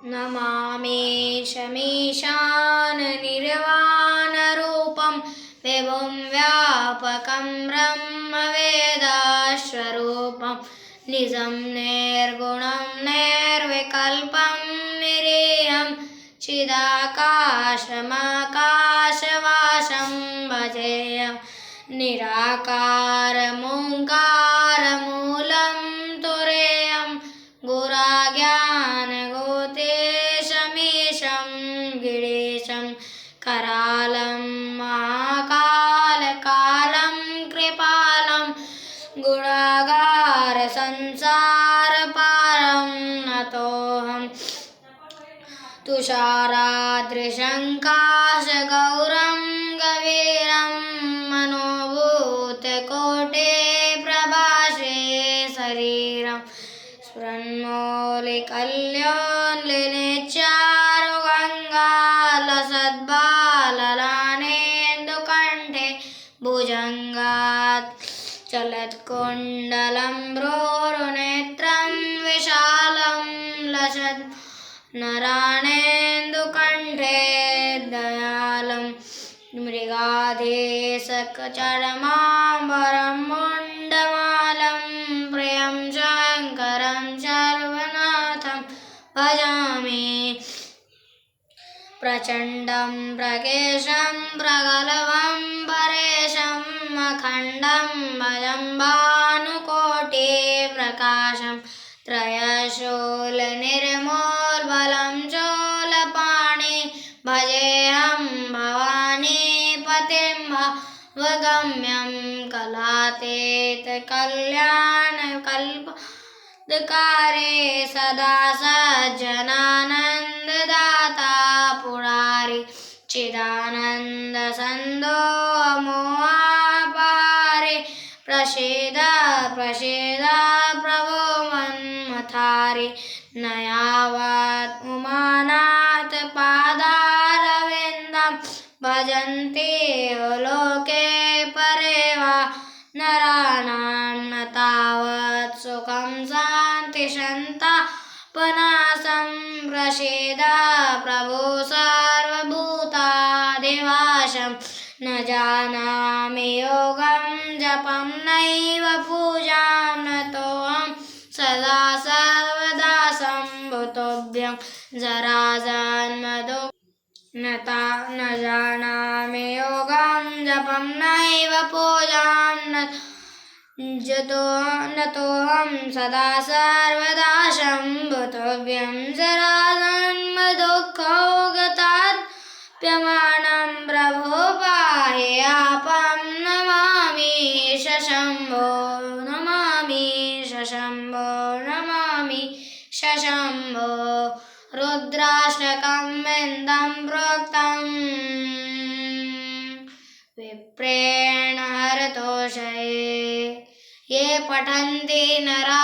नमामि शमीशाननिर्वाणरूपं विभुं व्यापकं ब्रह्मवेदाश्वरूपं निजं निर्गुणं निर्विकल्पं निरीहं चिदाकाशमाकाशवासं भजेयं निराकारमोङ्कारमूलं तुरेयं गुराज्ञानगोतेशमीशं गिरीशं करालं महाकालकालं कृपालं गुणागारसंसारपारं नतोऽहं तुषाराद्रिशङ्काशगौरं गभीरं मनोभूतकोटिप्रभासे शरीरं स्फुरन्मौलिकल्योन्लिनेच्चारुगङ्गालसद्बाललानेन्दुकण्ठे भुजङ्गात् चलत्कुण्डलं भ्रूरुनेत्रं विशालं लसत् नराणेन्दुकण्ठे दयालं मृगाधीशकचर्माम्बरं मुण्डमालं प्रियं शङ्करं सर्वनाथं भजामि प्रचण्डं प्रकेशं प्रगल्भं परेशं अखण्डं भजं भानुकोटिप्रकाशं त्रयशूलनिर्मूलबलं शूलपाणि भजेऽहं भवानीपतिं भवगम्यं कलातीतकल्याणकल्पकारे सदा सज्जनानन्ददाता पुरारि चिदानन्दसन्दोहमोहापहारे प्रसीद प्रसीद प्रभो मन्मथारि न यावत् उमानाथ पादारविन्दं भजन्ति लोके परे वा नराणां न तावत् सुखं शान्तिसन्तापनाशं प्रसीद प्रभो सर्वभूतादिवासं न जानामि योगं जपं नैव पूजां नतोऽहं सदा सर्वदा सम्भुतोऽभ्यं जराजन्मदुःख न जानामि योगं जपं नैव पूजां नतोऽहं सदा सर्वदा सम्भुतोऽभ्यं जराजन्मदुःखौगताप्यमानं प्रभो पाहि आपं नमामि शम्भो नमामि शम्भो नमामि शम्भो रुद्राष्टकं विन्दं प्रोक्तं विप्रेण हरतोषये ये पठन्ति नरा